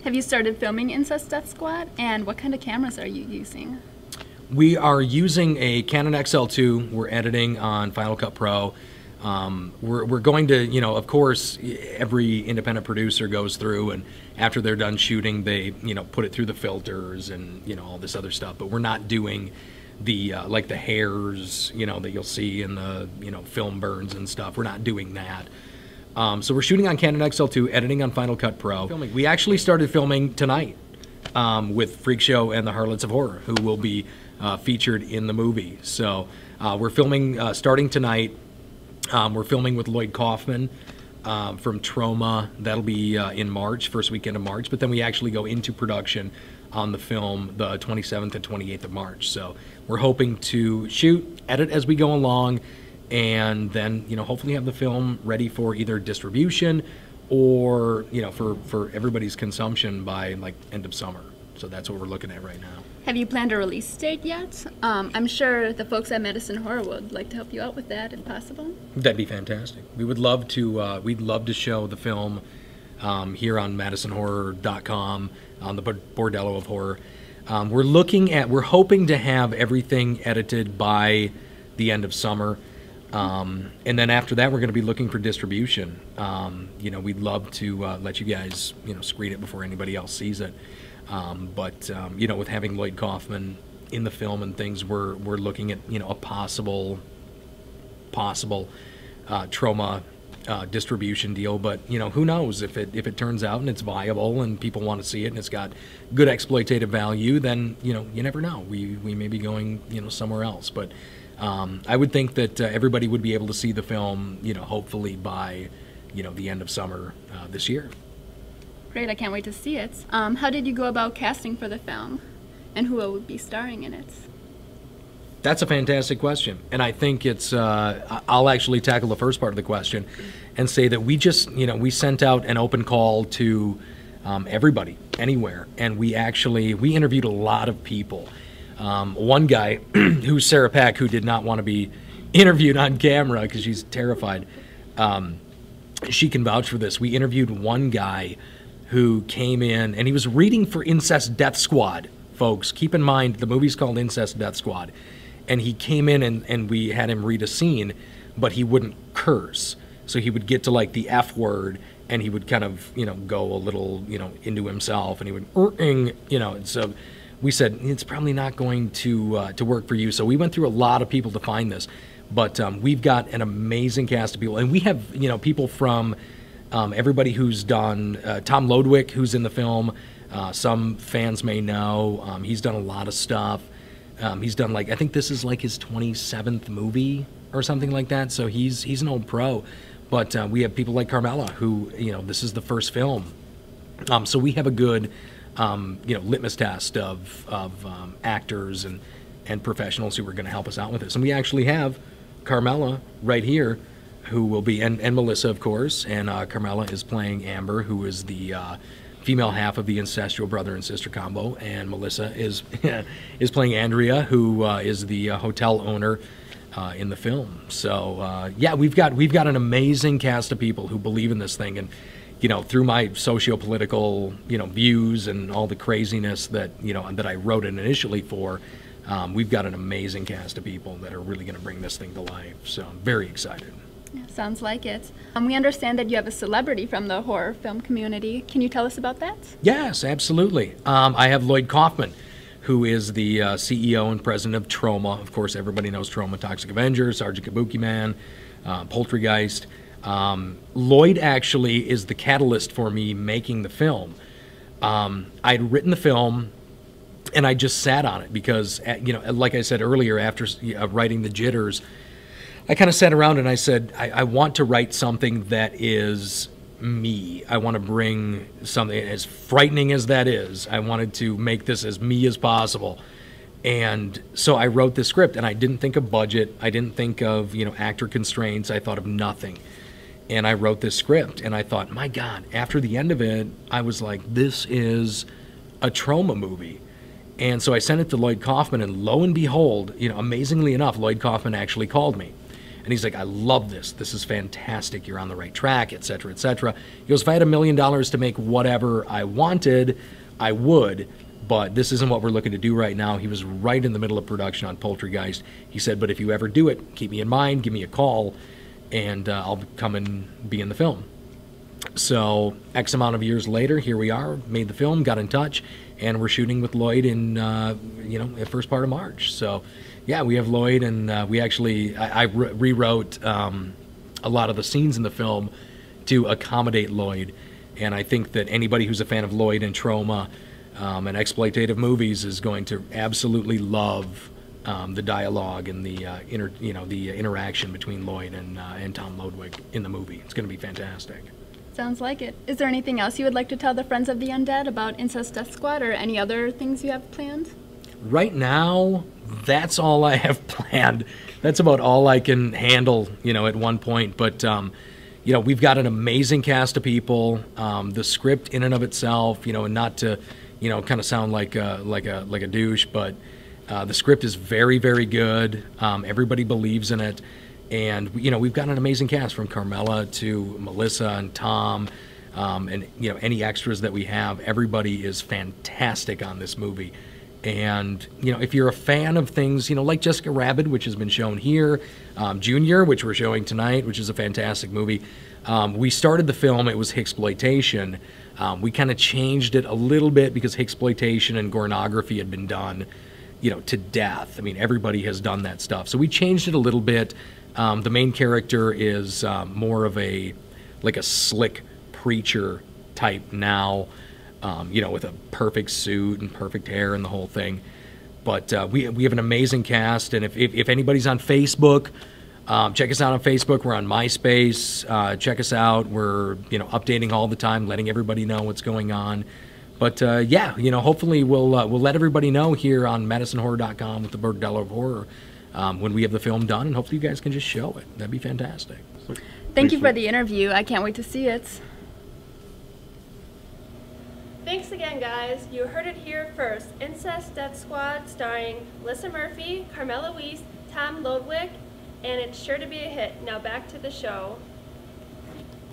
Have you started filming Incest Death Squad, and what kind of cameras are you using? We are using a Canon XL2. We're editing on Final Cut Pro. We're going to, you know, of course, every independent producer goes through, and after they're done shooting, they, you know, put it through the filters and, you know, all this other stuff. But we're not doing the like the hairs, you know, that you'll see in the, you know, film burns and stuff. We're not doing that. So we're shooting on Canon XL2, editing on Final Cut Pro. We actually started filming tonight with Freak Show and the Harlots of Horror, who will be featured in the movie. So we're filming starting tonight. We're filming with Lloyd Kaufman from Trauma. That'll be in March, first weekend of March. But then we actually go into production on the film the 27th and 28th of March. So we're hoping to shoot, edit as we go along, and then, you know, hopefully have the film ready for either distribution or, you know, for everybody's consumption by like end of summer. So that's what we're looking at right now. Have you planned a release date yet? I'm sure the folks at Medicine Horror would like to help you out with that, if possible. That'd be fantastic. We would love to. We'd love to show the film here on MadisonHorror.com on the Bordello of Horror. We're hoping to have everything edited by the end of summer, and then after that, we're going to be looking for distribution. You know, we'd love to let you guys, you know, screen it before anybody else sees it. But you know, with having Lloyd Kaufman in the film and things, we're looking at, you know, a possible Trauma distribution deal. But, you know, who knows, if it turns out and it's viable and people want to see it and it's got good exploitative value, then, you know, you never know. We may be going, you know, somewhere else. But I would think that everybody would be able to see the film, you know, hopefully by, you know, the end of summer this year. Great, I can't wait to see it. How did you go about casting for the film, and who would be starring in it? That's a fantastic question, and I think it's, I'll actually tackle the first part of the question and say that we just, you know, we sent out an open call to everybody, anywhere, and we interviewed a lot of people. One guy, who's Sarah Pack, who did not want to be interviewed on camera because she's terrified, she can vouch for this. We interviewed one guy who came in, and he was reading for Incest Death Squad, folks. Keep in mind, the movie's called Incest Death Squad. And he came in and we had him read a scene, but he wouldn't curse. So he would get to like the F word, and he would kind of, you know, go a little, you know, into himself, and he would, you know, and so we said, it's probably not going to work for you. So we went through a lot of people to find this, but we've got an amazing cast of people, and we have, you know, people from everybody who's done, Tom Lodwick, who's in the film, some fans may know, he's done a lot of stuff. He's done, like, I think this is like his 27th movie or something like that, so he's an old pro. But we have people like Carmela, who, you know, this is the first film. So we have a good, you know, litmus test of actors and professionals who are going to help us out with this. And we actually have Carmela right here, who will be, and Melissa, of course, and Carmela is playing Amber, who is the female half of the incestual brother and sister combo, and Melissa is is playing Andrea, who is the hotel owner in the film. So yeah, we've got an amazing cast of people who believe in this thing, and, you know, through my socio-political, you know, views and all the craziness that, you know, that I wrote it initially for, we've got an amazing cast of people that are really going to bring this thing to life. So I'm very excited. Yeah, sounds like it. We understand that you have a celebrity from the horror film community. Can you tell us about that? Yes, absolutely. I have Lloyd Kaufman, who is the CEO and president of Trauma. Of course, everybody knows Trauma, Toxic Avenger, Sergeant Kabuki Man, Poltergeist. Lloyd actually is the catalyst for me making the film. I'd written the film, and I just sat on it because, you know, like I said earlier, after writing The Jitters, I kind of sat around and I said, I want to write something that is me. I want to bring something, as frightening as that is, I wanted to make this as me as possible. And so I wrote this script, and I didn't think of budget. I didn't think of, you know, actor constraints. I thought of nothing. And I wrote this script, and I thought, my God, after the end of it, I was like, this is a Trauma movie. And so I sent it to Lloyd Kaufman, and lo and behold, you know, amazingly enough, Lloyd Kaufman actually called me. And he's like, I love this. This is fantastic. You're on the right track, et cetera, et cetera. He goes, if I had $1 million to make whatever I wanted, I would. But this isn't what we're looking to do right now. He was right in the middle of production on Poultrygeist. He said, but if you ever do it, keep me in mind, give me a call, and I'll come and be in the film. So X amount of years later, here we are, made the film, got in touch, and we're shooting with Lloyd in, the first part of March. So yeah, we have Lloyd, and we actually, I rewrote a lot of the scenes in the film to accommodate Lloyd. And I think that anybody who's a fan of Lloyd and trauma and exploitative movies is going to absolutely love the dialogue and the interaction between Lloyd and Tom Lodwig in the movie. It's going to be fantastic. Sounds like it. Is there anything else you would like to tell the Friends of the Undead about Incest Death Squad, or any other things you have planned? Right now, that's all I have planned. That's about all I can handle, at one point. But we've got an amazing cast of people. The script in and of itself, and not to, kind of sound like a douche, but the script is very, very good. Everybody believes in it. And, we've got an amazing cast, from Carmela to Melissa and Tom, and, any extras that we have. Everybody is fantastic on this movie. And, if you're a fan of things, like Jessica Rabbit, which has been shown here, Junior, which we're showing tonight, which is a fantastic movie. We started the film, it was Hicksploitation. We kind of changed it a little bit because Hicksploitation and Gornography had been done, to death. I mean, everybody has done that stuff. So we changed it a little bit. The main character is more of a slick preacher type now, with a perfect suit and perfect hair and the whole thing. But we have an amazing cast, and if anybody's on Facebook, check us out on Facebook. We're on MySpace. Check us out. We're updating all the time, letting everybody know what's going on. But hopefully we'll let everybody know here on MadisonHorror.com with the Bordello of Horror when we have the film done, and hopefully you guys can just show it. That'd be fantastic. Thank you for the interview. I can't wait to see it. Thanks again, guys. You heard it here first. Incest Death Squad, starring Melissa Murphy, Carmela Weiss, Tom Lodwig, and it's sure to be a hit. Now back to the show.